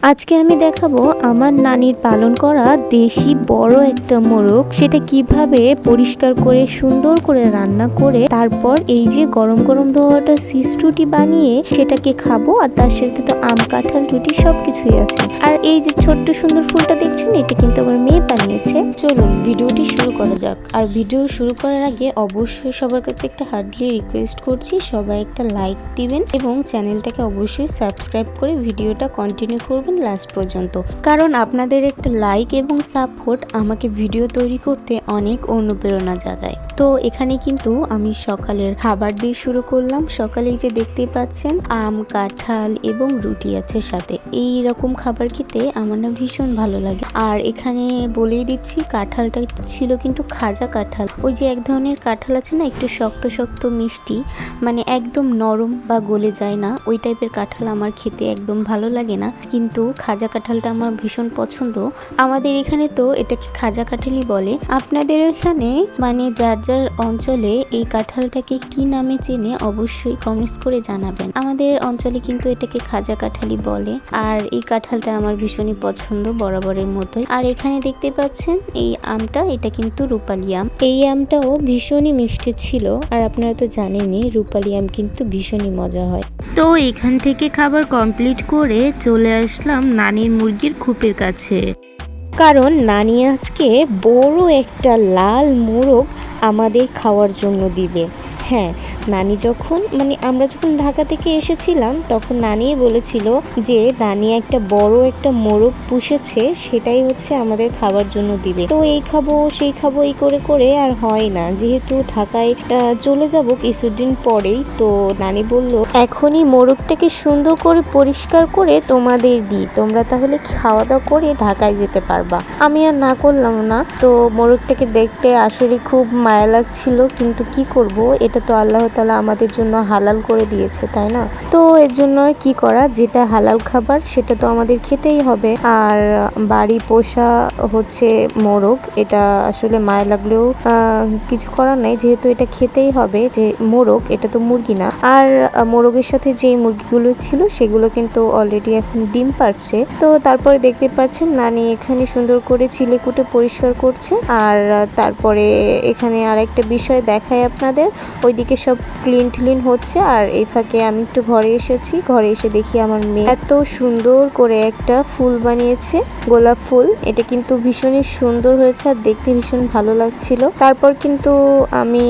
আজকে আমি দেখাবো আমার নানির পালন করা দেশি বড় একটা মোরগ, সেটা কিভাবে পরিষ্কার করে সুন্দর করে রান্না করে তারপর এই যে গরম গরম ধোয়াটা সিস রুটি বানিয়ে সেটাকে খাবো। আর তার সাথে তো আম কাঁঠাল রুটি সবকিছুই আছে। আর এই যে ছোট্ট সুন্দর ফুলটা দেখছেন, এটা কিন্তু আমার মেয়ে বানিয়েছে। চলুন ভিডিওটি শুরু করা যাক। আর ভিডিও শুরু করার আগে অবশ্যই সবার কাছে একটা হার্ডলি রিকোয়েস্ট করছি, সবাই একটা লাইক দিবেন এবং চ্যানেলটাকে অবশ্যই সাবস্ক্রাইব করে ভিডিওটা কন্টিনিউ করবেন লাস্ট পর্যন্ত, কারণ আপনাদের একটা লাইক এবং সাপোর্ট আমাকে ভিডিও তৈরি করতে অনেক অনুপ্রেরণা জাগায়। তো এখানে কিন্তু আমি সকালের খাবার দিয়ে শুরু করলাম। সকালেই যে দেখতেই পাচ্ছেন আম কাঁঠাল এবং রুটি আছে সাথে। এই রকম খাবার খেতে আমার না ভীষণ ভালো লাগে। আর এখানে বলেই দিচ্ছি, কাঁঠালটা ছিল কিন্তু খাজা কাঁঠাল। ওই যে এক ধরনের কাঁঠাল আছে না, একটু শক্ত শক্ত মিষ্টি, মানে একদম নরম বা গলে যায় না, ওই টাইপের কাঁঠাল আমার খেতে একদম ভালো লাগে না। কিন্তু খাজা কাঁঠালটা আমার ভীষণ পছন্দ। আমাদের এখানে তো এটাকে খাজা কাঁঠালই বলে। আপনাদের এখানে মানে যার যার অঞ্চলে এই কাঁঠালটাকে কি নামে চেনে অবশ্যই কমেন্টস করে জানাবেন। আমাদের অঞ্চলে কিন্তু এটাকে খাজা কাঁঠালই বলে। আর এই কাঁঠালটা আমার ভীষণই পছন্দ বরাবরের মতোই। আর এখানে দেখতে পাচ্ছেন এই আমটা, এটা কিন্তু রূপালি আম। এই আমটাও ভীষণই মিষ্টি ছিল। আর আপনারা তো জানেনই রূপালি আম কিন্তু ভীষণই মজা হয়। তো এখান থেকে খাবার কমপ্লিট করে চলে আসলাম নানির মুরগির খোপের কাছে, কারণ নানি আজকে বড় একটা লাল মোরগ আমাদের খাওয়ার জন্য দিবে। হ্যাঁ, নানি যখন আমরা যখন ঢাকা থেকে এসেছিলাম তখন নানিই বলেছিল যে নানি একটা বড় একটা মোরগ পুষেছে, সেটাই হচ্ছে আমাদের খাবার জন্য দিবে। তো এই খাবো সেই খাবো এই করে করে আর হয় না, যেহেতু ঢাকায় চলে যাব কিছুদিন পরেই। তো নানি বলল এখনই মোরগটাকে সুন্দর করে পরিষ্কার করে তোমাদের দিই, তোমরা তাহলে খাওয়া দাওয়া করে ঢাকায় যেতে পারবা। আমি আর না করলাম না। তো মোরগটাকে দেখতে আসলে খুব মায়া লাগছিল, কিন্তু কি করব, এটা তো আল্লাহ তাআলা আমাদের জন্য হালাল করে দিয়েছে, তাই না? তো এর জন্য আর কি করা, যেটা হালাল খাবার সেটা তো আমাদের খেতেই হবে। আর বাড়ি পোষা হচ্ছে মোরগ, এটা আসলে মায়া লাগলেও কিছু করার নাই, যেহেতু এটা খেতেই হবে। যে মোরগ, এটা তো মুরগি না। আর মোরগের সাথে যে মুরগিগুলো ছিল সেগুলো কিন্তু অলরেডি এখন ডিম পাড়ছে। তো তারপরে দেখতে পাচ্ছেন নানি এখানে সুন্দর করে চিলেকুটে পরিষ্কার করছে। আর তারপরে এখানে আরেকটা বিষয় দেখায় আপনাদের, ওইদিকে সব ক্লিন হচ্ছে। আর এই ফাঁকে আমি একটু ঘরে এসেছি। ঘরে এসে দেখি আমার মেয়ে এত সুন্দর করে একটা ফুল বানিয়েছে, গোলাপ ফুল। এটা কিন্তু ভীষণই সুন্দর হয়েছে আর দেখতে ভীষণ ভালো লাগছিল। তারপর কিন্তু আমি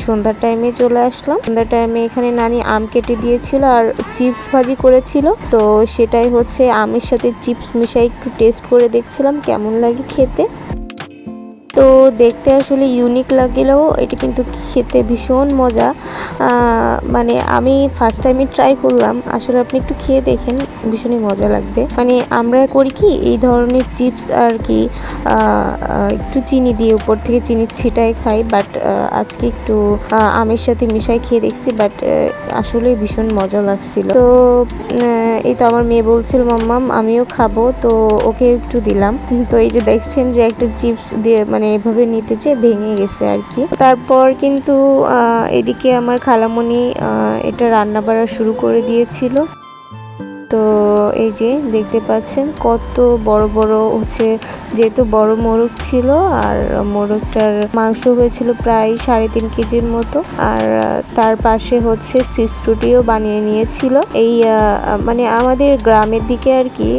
সন্ধ্যার টাইমে চলে আসলাম। সন্ধ্যার টাইমে এখানে নানি আম কেটে দিয়েছিল আর চিপস ভাজি করেছিল। তো সেটাই হচ্ছে আমের সাথে চিপস মিশাই একটু টেস্ট করে দেখছিলাম কেমন লাগে খেতে। তো দেখতে আসলে ইউনিক লাগলেও এটা কিন্তু খেতে ভীষণ মজা। আমি ফার্স্ট টাইমে ট্রাই করলাম, আসলে আপনি একটু খেয়ে দেখেন, ভীষণই মজা লাগবে। আমরা করি কি এই ধরনের চিপস আর কি একটু চিনি দিয়ে উপর থেকে চিনি ছিটাই খাই, বাট আজকে একটু আমের সাথে মিশাই খেয়ে দেখছি, বাট আসলে ভীষণ মজা লাগছিল। তো এই তো আমার মেয়ে বলছিল মাম্মাম আমিও খাবো, তো ওকে একটু দিলাম। তো এই যে দেখছেন যে একটা চিপস দিয়ে এভাবে নিতে চেয়ে ভেঙে গেছে আর কি। তারপর কিন্তু এদিকে আমার খালামণি এটা রান্না বাড়া শুরু করে দিয়েছিল। তো এই যে দেখতে পাচ্ছেন কত বড় বড় হচ্ছে, যেহেতু বড় মোরগ ছিল আর মোরগটার মাংস হয়েছিল প্রায় 3.5 কেজির মতো। আর তার পাশে হচ্ছে সিস রুটিও বানিয়ে নিয়েছিল। এই আমাদের গ্রামের দিকে আর কি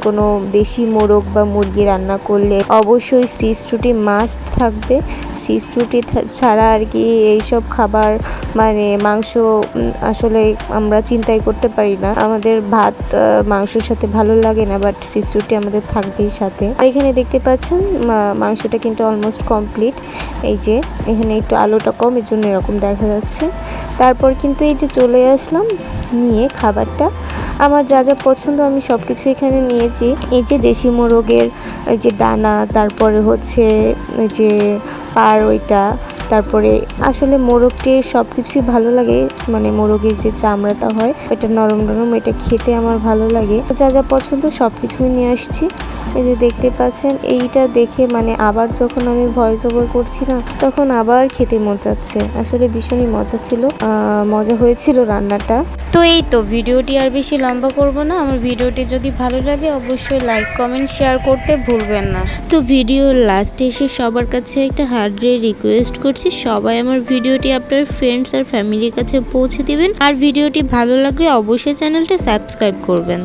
কোনো দেশি মোরগ বা মুরগি রান্না করলে অবশ্যই সিস রুটি মাস্ট থাকবে। সিস রুটি ছাড়া আর কি এইসব খাবার মাংস আসলে আমরা চিন্তাই করতে পারি না। আমাদের ভাত মাংসের সাথে ভালো লাগে না, বাট সিস রুটি আমাদের থাকবেই সাথে। আর এখানে দেখতে পাচ্ছেন মাংসটা কিন্তু অলমোস্ট কমপ্লিট। এই যে এখানে একটু আলুটা কম, এর জন্য এরকম দেখা যাচ্ছে। তারপর কিন্তু এই যে চলে আসলাম নিয়ে খাবারটা। আমার যা যা পছন্দ আমি সব কিছু এখানে নিয়েছি। এই যে দেশি মোরগের যে ডানা, তারপরে হচ্ছে ওই যে পার ওইটা, তারপরে আসলে মোরগটির সব কিছুই ভালো লাগে। মোরগের যে চামড়াটা হয় ওটা নরম নরম, এটা খেতে আমার ভালো লাগে। যা যা পছন্দ সবকিছুই নিয়ে আসছি। এই যে দেখতে পাচ্ছেন, এইটা দেখে মানে আবার যখন আমি ভয়েস ওভার করছি না, তখন আবার খেতে মন চাচ্ছে। আসলে ভীষণই মজা ছিল, মজা হয়েছিল রান্নাটা। তো এই তো ভিডিওটি আর বেশি লম্বা করব না। আমার ভিডিওটি যদি ভালো লাগে অবশ্যই লাইক কমেন্ট শেয়ার করতে ভুলবেন না। তো ভিডিওর লাস্টে এসে সবার কাছে একটা হার্ডলি রিকোয়েস্ট করছি, সবাই আমার ভিডিওটি আপনার ফ্রেন্ডস আর ফ্যামিলির কাছে পৌঁছে দিবেন। আর ভিডিওটি ভালো লাগলে অবশ্যই চ্যানেলটা সাবস্ক্রাইব করবেন।